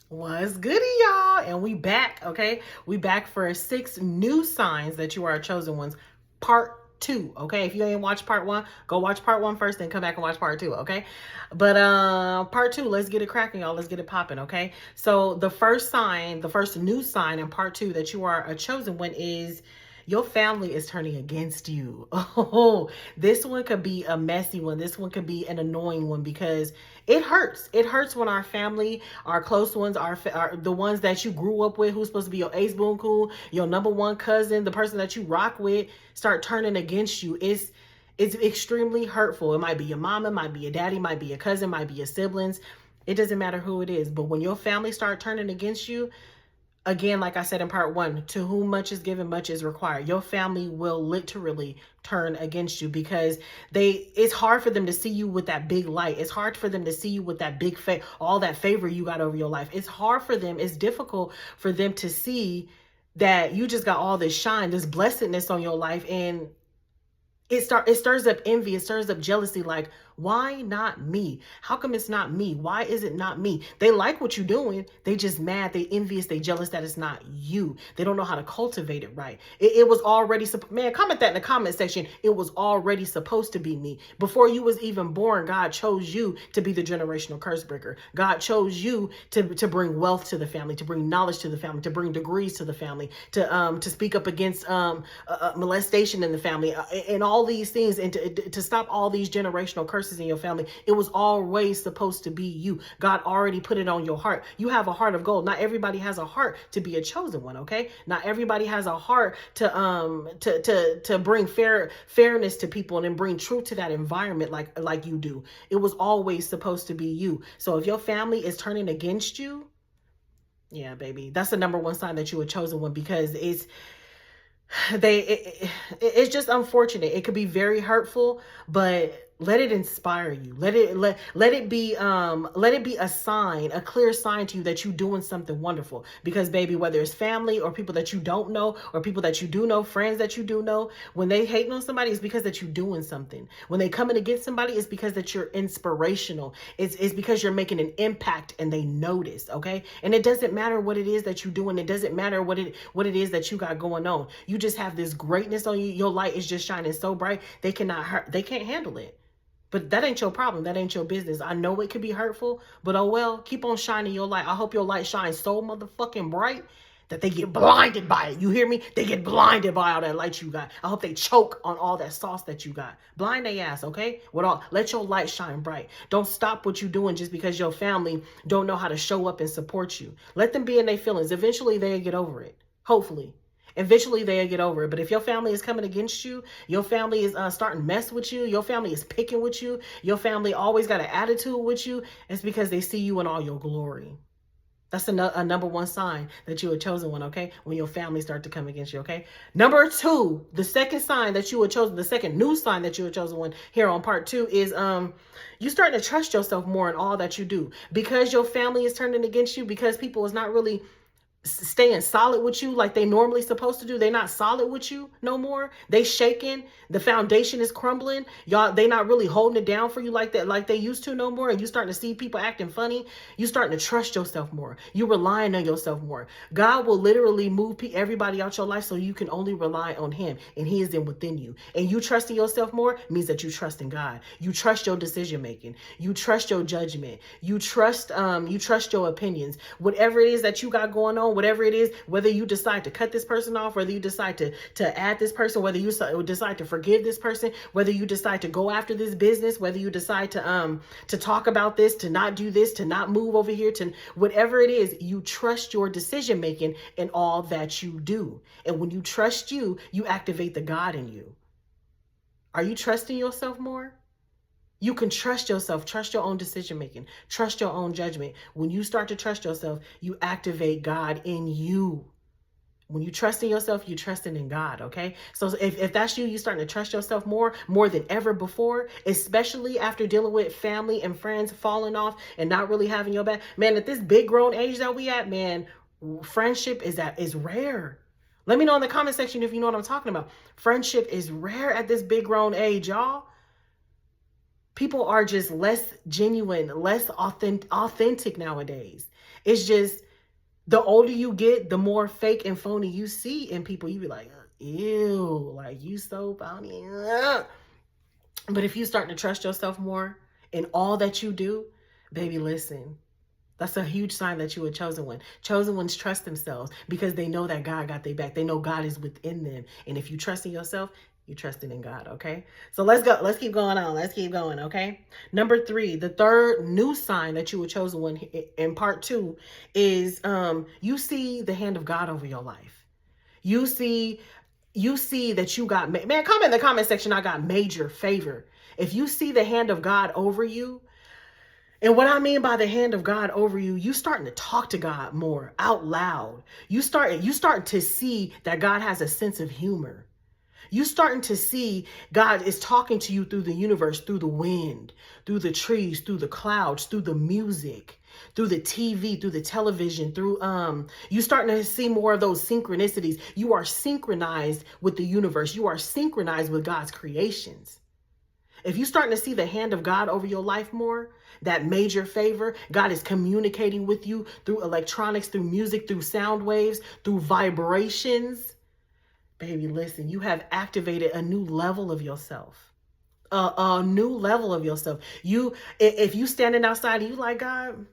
What's goody, y'all? And we back, okay? We back for 6 new signs that you are chosen ones, part 2, okay? If you ain't watched part 1, go watch part 1 first, then come back and watch part 2, okay? But part 2, let's get it cracking, y'all. Let's get it popping, okay? So the first sign, the first new sign in part 2 that you are a chosen one is your family is turning against you. Oh, this one could be a messy one. This one could be an annoying one because it hurts. It hurts when our family, our close ones, are the ones that you grew up with, who's supposed to be your ace boon cool, your number one cousin, the person that you rock with, start turning against you. It's extremely hurtful. It might be your mama, might be your daddy, might be your cousin, might be your siblings. It doesn't matter who it is. But when your family start turning against you, again, like I said in part 1, to whom much is given, much is required. Your family will literally turn against you because it's hard for them to see you with that big light. It's hard for them to see you with that big all that favor you got over your life. It's hard for them. It's difficult for them to see that you just got all this shine, this blessedness on your life, and it stirs up envy, it stirs up jealousy. Like, why not me? How come it's not me? Why is it not me? They like what you're doing. They just mad, they envious, they jealous that it's not you. They don't know how to cultivate it right. It was already, man, comment that in the comment section. It was already supposed to be me. Before you was even born, God chose you to be the generational curse breaker. God chose you to bring wealth to the family, to bring knowledge to the family, to bring degrees to the family, to speak up against molestation in the family, and all these things, and to stop all these generational curses in your family. It was always supposed to be you. God already put it on your heart. You have a heart of gold. Not everybody has a heart to be a chosen one, okay? Not everybody has a heart to bring fairness to people and then bring truth to that environment like you do. It was always supposed to be you. So if your family is turning against you, yeah, baby, that's the number one sign that you were chosen one, because it's just unfortunate. It could be very hurtful, but let it inspire you. Let it be a sign, a clear sign to you that you're doing something wonderful. Because baby, whether it's family or people that you don't know or people that you do know, friends that you do know, when they hate on somebody, it's because that you're doing something. When they come in against somebody, it's because that you're inspirational. It's because you're making an impact and they notice, okay? And it doesn't matter what it is that you're doing. It doesn't matter what it is that you got going on. You just have this greatness on you. Your light is just shining so bright. They can't handle it. But that ain't your problem. That ain't your business. I know it could be hurtful, but oh well, keep on shining your light. I hope your light shines so motherfucking bright that they get blinded by it. You hear me? They get blinded by all that light you got. I hope they choke on all that sauce that you got. Blind their ass, okay? Let your light shine bright. Don't stop what you're doing just because your family don't know how to show up and support you. Let them be in their feelings. Eventually, they'll get over it. Hopefully. Eventually they'll get over it. But if your family is coming against you, your family is starting to mess with you, your family is picking with you, your family always got an attitude with you, it's because they see you in all your glory. That's a number one sign that you're a chosen one, okay? When your family start to come against you, okay? Number 2, the second sign that you were chosen, the second new sign that you were chosen one here on part 2 is you starting to trust yourself more in all that you do. Because your family is turning against you, because people is not really staying solid with you like they normally supposed to do. They're not solid with you no more. They shaking. The foundation is crumbling. Y'all, they not really holding it down for you like that, like they used to no more. And you starting to see people acting funny. You starting to trust yourself more. You relying on yourself more. God will literally move everybody out your life so you can only rely on him, and he is in within you. And you trusting yourself more means that you trust in God. You trust your decision making. You trust your judgment. You trust your opinions. Whatever it is that you got going on, whatever it is, whether you decide to cut this person off, whether you decide to add this person, whether you decide to forgive this person, whether you decide to go after this business, whether you decide to talk about this, to not do this, to not move over here, to whatever it is, you trust your decision making in all that you do. And when you trust you activate the God in you. Are you trusting yourself more? You can trust yourself, trust your own decision making, trust your own judgment. When you start to trust yourself, you activate God in you. When you trust in yourself, you trusting in God, okay? So if that's you, you starting to trust yourself more than ever before, especially after dealing with family and friends falling off and not really having your back. Man, at this big grown age that we at, man, friendship is rare. Let me know in the comment section if you know what I'm talking about. Friendship is rare at this big grown age, y'all. People are just less genuine, less authentic nowadays. It's just the older you get, the more fake and phony you see in people. You be like, ew, like you so phony. Ugh. But if you start to trust yourself more in all that you do, baby, listen. That's a huge sign that you a chosen one. Chosen ones trust themselves because they know that God got their back. They know God is within them. And if you trust in yourself, you trusting in God, okay? So let's go. Let's keep going on. Let's keep going, okay? Number 3, the third new sign that you a chosen one in part 2 is you see the hand of God over your life. You see that you got, man, comment in the comment section, I got major favor. If you see the hand of God over you, and what I mean by the hand of God over you, you starting to talk to God more out loud. You starting to see that God has a sense of humor. You starting to see God is talking to you through the universe, through the wind, through the trees, through the clouds, through the music, through the TV, through the television, through you starting to see more of those synchronicities. You are synchronized with the universe. You are synchronized with God's creations. If you're starting to see the hand of God over your life more, that major favor, God is communicating with you through electronics, through music, through sound waves, through vibrations. Baby, listen, you have activated a new level of yourself. A new level of yourself. If you standing outside and you like, God,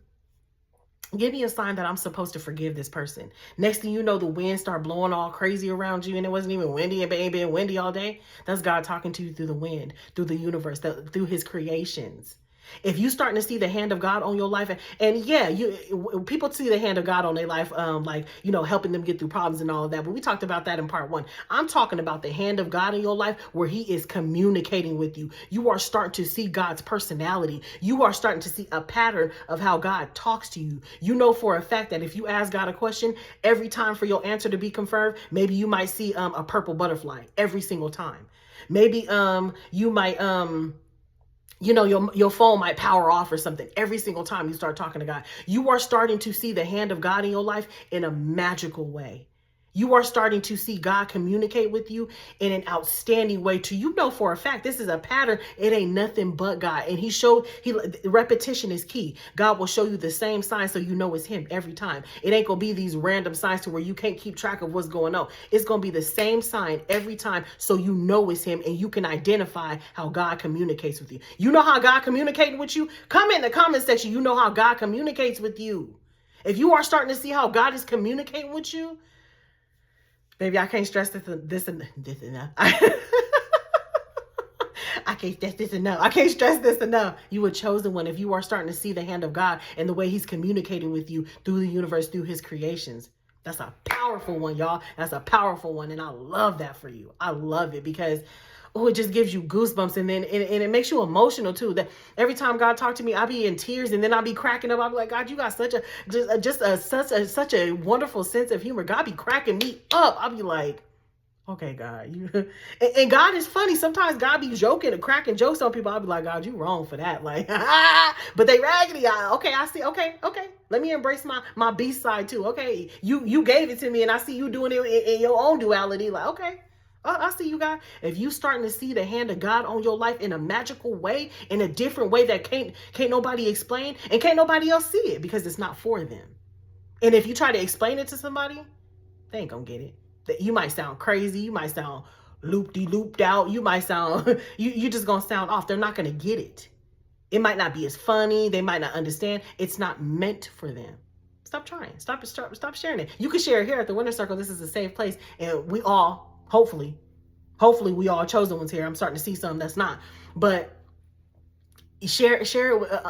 give me a sign that I'm supposed to forgive this person. Next thing you know, the wind start blowing all crazy around you and it wasn't even windy and ain't been windy all day. That's God talking to you through the wind, through the universe, through his creations. If you starting to see the hand of God on your life, and yeah, people see the hand of God on their life, like, helping them get through problems and all of that. But we talked about that in part 1. I'm talking about the hand of God in your life where he is communicating with you. You are starting to see God's personality. You are starting to see a pattern of how God talks to you. You know for a fact that if you ask God a question, every time for your answer to be confirmed, maybe you might see a purple butterfly every single time. Maybe you might your phone might power off or something every single time you start talking to God. You are starting to see the hand of God in your life in a magical way. You are starting to see God communicate with you in an outstanding way for a fact, this is a pattern. It ain't nothing but God. And repetition is key. God will show you the same sign so you know it's him every time. It ain't going to be these random signs to where you can't keep track of what's going on. It's going to be the same sign every time so you know it's him and you can identify how God communicates with you. You know how God communicates with you? Comment in the comment section. You know how God communicates with you. If you are starting to see how God is communicating with you, baby, I can't stress this enough. I can't stress this enough. I can't stress this enough. You were chosen one if you are starting to see the hand of God and the way he's communicating with you through the universe, through his creations. That's a powerful one, y'all. That's a powerful one. And I love that for you. I love it because it just gives you goosebumps, and then it makes you emotional too. That every time God talked to me, I'll be in tears, and then I'll be cracking up. I'll be like, God, you got such a wonderful sense of humor. God be cracking me up. I'll be like, okay, God, and God is funny. Sometimes God be joking and cracking jokes on people. I'll be like, God, you wrong for that. Like, but they raggedy. Okay, I see. Okay. Let me embrace my beast side too. Okay, you gave it to me, and I see you doing it in your own duality. Like, okay. I see you guys. If you starting to see the hand of God on your life in a magical way, in a different way that can't nobody explain, and can't nobody else see it because it's not for them. And if you try to explain it to somebody, they ain't gonna get it. You might sound crazy. You might sound looped out. You might sound, you just gonna sound off. They're not gonna get it. It might not be as funny. They might not understand. It's not meant for them. Stop trying. Stop sharing it. You can share it here at the Winner Circle. This is a safe place, and we all. Hopefully we all chosen ones here. I'm starting to see some that's not, but share it.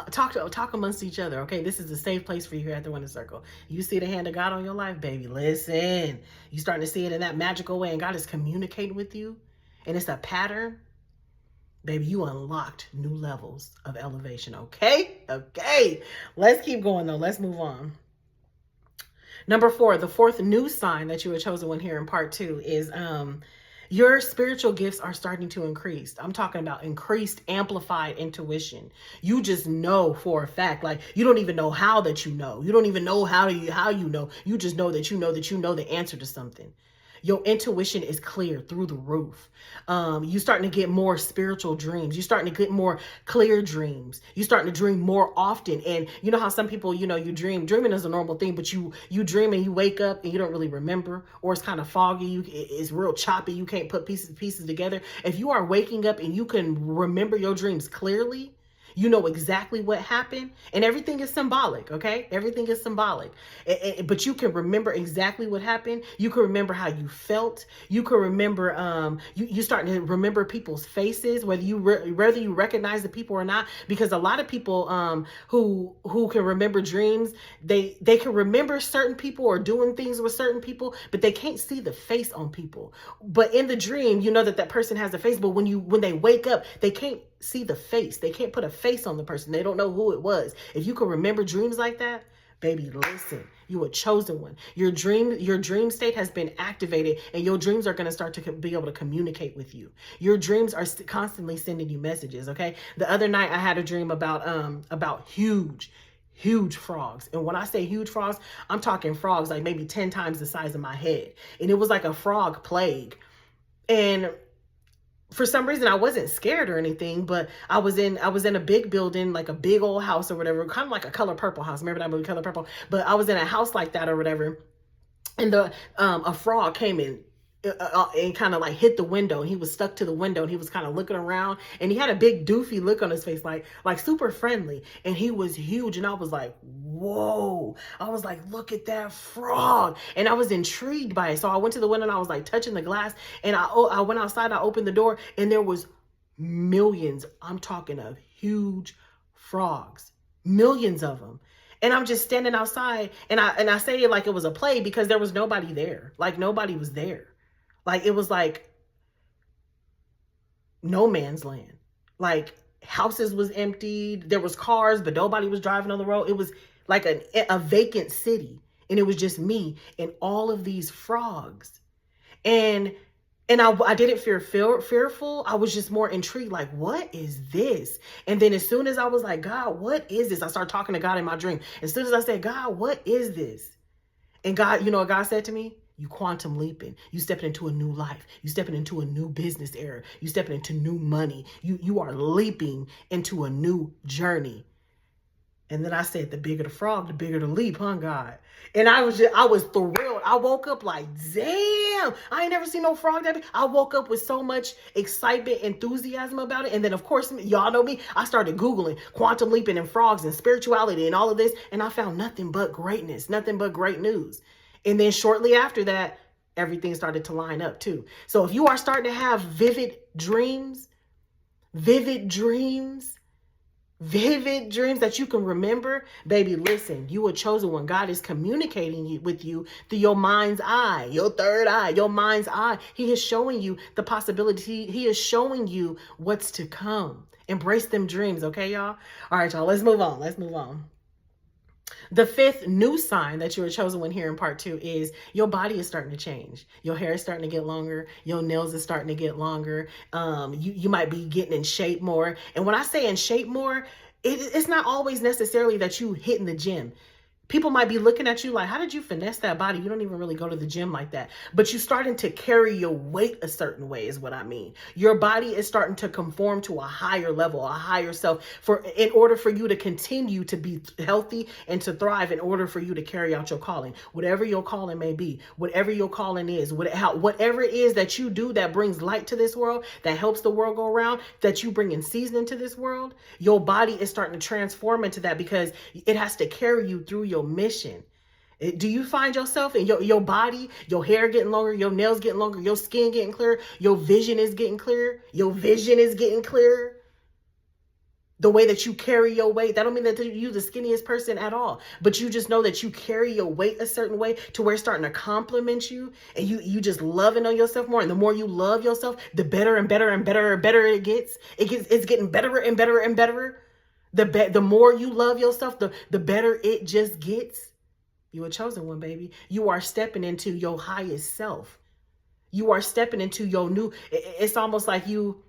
Talk amongst each other. Okay, this is a safe place for you here at the Winner Circle. You see the hand of God on your life, baby. Listen, you starting to see it in that magical way, and God is communicating with you, and it's a pattern. Baby, you unlocked new levels of elevation. Okay. Let's keep going though. Let's move on. Number 4, the fourth new sign that you were chosen one here in part 2 is your spiritual gifts are starting to increase. I'm talking about increased, amplified intuition. You just know for a fact, like you don't even know how that you know. You don't even know how you know. You just know that you know the answer to something. Your intuition is clear through the roof. You starting to get more spiritual dreams. You starting to get more clear dreams. You starting to dream more often. And you know how some people, you dreaming is a normal thing, but you dream and you wake up and you don't really remember, or it's kind of foggy. It's real choppy. You can't put pieces together. If you are waking up and you can remember your dreams clearly, you know exactly what happened, and everything is symbolic, okay? Everything is symbolic. But you can remember exactly what happened. You can remember how you felt. You can remember, you starting to remember people's faces, whether you recognize the people or not. Because a lot of people who can remember dreams, they can remember certain people or doing things with certain people, but they can't see the face on people. But in the dream, you know that person has a face, but when they wake up, they can't see the face. They can't put a face on the person. They don't know who it was. If you can remember dreams like that, baby, listen, you a chosen one. Your dream state has been activated, and your dreams are going to start to be able to communicate with you. Your dreams are constantly sending you messages. Okay. The other night I had a dream about huge frogs. And when I say huge frogs, I'm talking frogs like maybe 10 times the size of my head. And it was like a frog plague. And for some reason I wasn't scared or anything, but I was in a big building, like a big old house or whatever, kind of like a Color Purple house. Remember that movie Color Purple? But I was in a house like that or whatever. And a frog came in and kind of like hit the window, and he was stuck to the window, and he was kind of looking around, and he had a big doofy look on his face, like super friendly, and he was huge. And I was like, whoa. I was like, look at that frog. And I was intrigued by it. So I went to the window and I was like touching the glass, and I went outside, I opened the door, and there was millions, I'm talking of huge frogs, millions of them. And I'm just standing outside, and I say it like it was a play, because there was nobody there. Like nobody was there. Like it was like no man's land. Like houses was emptied. There was cars, but nobody was driving on the road. It was like a vacant city. And it was just me and all of these frogs. And I didn't feel fearful. I was just more intrigued, like, what is this? And then as soon as I was like, God, what is this? I started talking to God in my dream. As soon as I said, God, what is this? And God, you know what God said to me? You quantum leaping. You stepping into a new life. You stepping into a new business era. You stepping into new money. You are leaping into a new journey. And then I said, the bigger the frog, the bigger the leap, huh, God? And I was thrilled. I woke up like, damn, I ain't never seen no frog that big. I woke up with so much excitement, enthusiasm about it. And then, of course, y'all know me. I started Googling quantum leaping and frogs and spirituality and all of this. And I found nothing but greatness, nothing but great news. And then shortly after that, everything started to line up too. So if you are starting to have vivid dreams that you can remember, baby, listen, you a chosen one. God is communicating with you through your mind's eye, your third eye, your mind's eye. He is showing you the possibility. He is showing you what's to come. Embrace them dreams, okay, y'all? All right, y'all, let's move on. The fifth new sign that you're a chosen one here in part 2 is your body is starting to change. Your hair is starting to get longer. Your nails are starting to get longer. You might be getting in shape more. And when I say in shape more, it's not always necessarily that you hitting the gym. People might be looking at you like, how did you finesse that body? You don't even really go to the gym like that. But you're starting to carry your weight a certain way is what I mean. Your body is starting to conform to a higher level, a higher self, in order for you to continue to be healthy and to thrive, in order for you to carry out your calling. Whatever your calling may be, whatever your calling is, whatever it is that you do that brings light to this world, that helps the world go around, that you bring in season into this world, your body is starting to transform into that, because it has to carry you through your mission. Do you find yourself in your body, your hair getting longer, your nails getting longer, your skin getting clearer, your vision is getting clearer, your vision is getting clearer? The way that you carry your weight, that don't mean that you're the skinniest person at all, but you just know that you carry your weight a certain way to where it's starting to compliment you, and you just loving on yourself more. And the more you love yourself, the better and better and better and better it gets. It's getting better and better and better. The more you love yourself, the better it just gets. You a chosen one, baby. You are stepping into your highest self. You are stepping into your new. It's almost like you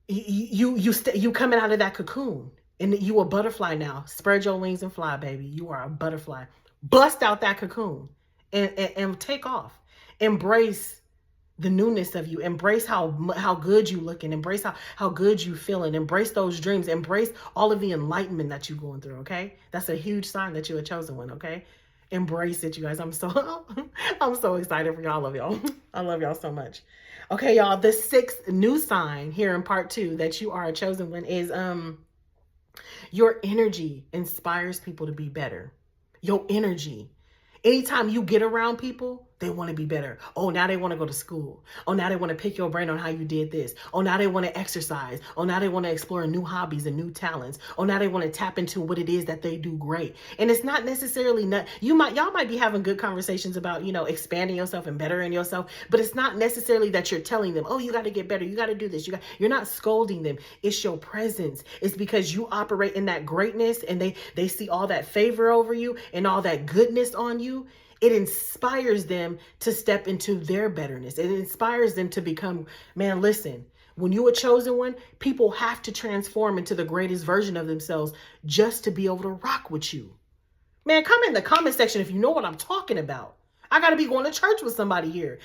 coming out of that cocoon, and you a butterfly now. Spread your wings and fly, baby. You are a butterfly. Bust out that cocoon and take off. Embrace the newness of you. Embrace how good you looking. Embrace how good you feeling. Embrace those dreams. Embrace all of the enlightenment that you're going through, okay? That's a huge sign that you're a chosen one, okay? Embrace it, you guys. I'm so excited for y'all. I love y'all. I love y'all so much. Okay, y'all. The sixth new sign here in part 2 that you are a chosen one is your energy inspires people to be better. Your energy. Anytime you get around people, they want to be better. Oh, now they want to go to school. Oh, now they want to pick your brain on how you did this. Oh, now they want to exercise. Oh, now they want to explore new hobbies and new talents. Oh, now they want to tap into what it is that they do great. And it's not necessarily y'all might be having good conversations about, expanding yourself and bettering yourself, but it's not necessarily that you're telling them, oh, you got to get better. You got to do this. You're not scolding them. It's your presence. It's because you operate in that greatness and they see all that favor over you and all that goodness on you. It inspires them to step into their betterness. It inspires them to become, man, listen, when you're a chosen one, people have to transform into the greatest version of themselves just to be able to rock with you. Man, come in the comment section if you know what I'm talking about. I got to be going to church with somebody here.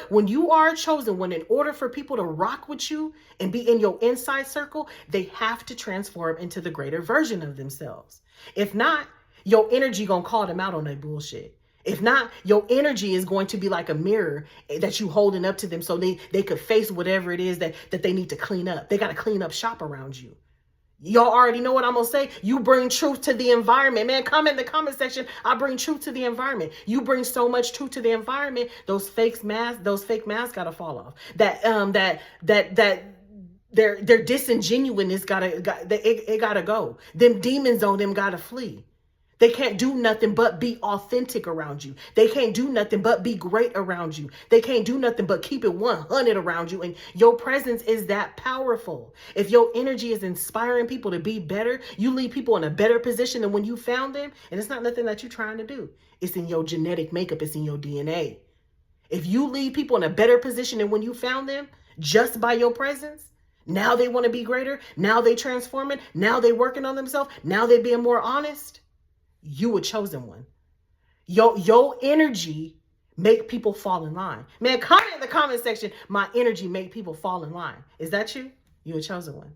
When you are a chosen one, in order for people to rock with you and be in your inside circle, they have to transform into the greater version of themselves. If not, your energy going to call them out on that bullshit. If not, your energy is going to be like a mirror that you holding up to them so they could face whatever it is that they need to clean up. They got to clean up shop around you. Y'all already know what I'm going to say. You bring truth to the environment. Man, come in the comment section. I bring truth to the environment. You bring so much truth to the environment. Those fake masks got to fall off. Their disingenuousness gotta go. Them demons on them gotta flee. They can't do nothing but be authentic around you. They can't do nothing but be great around you. They can't do nothing but keep it 100 around you. And your presence is that powerful. If your energy is inspiring people to be better, you leave people in a better position than when you found them. And it's not nothing that you're trying to do. It's in your genetic makeup. It's in your DNA. If you leave people in a better position than when you found them, just by your presence, now they want to be greater. Now they transforming. Now they working on themselves. Now they being more honest. You a chosen one. Your energy make people fall in line. Man, comment in the comment section. My energy make people fall in line. Is that you? You a chosen one.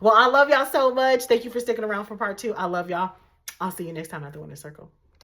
Well, I love y'all so much. Thank you for sticking around for part 2. I love y'all. I'll see you next time at the Winner Circle.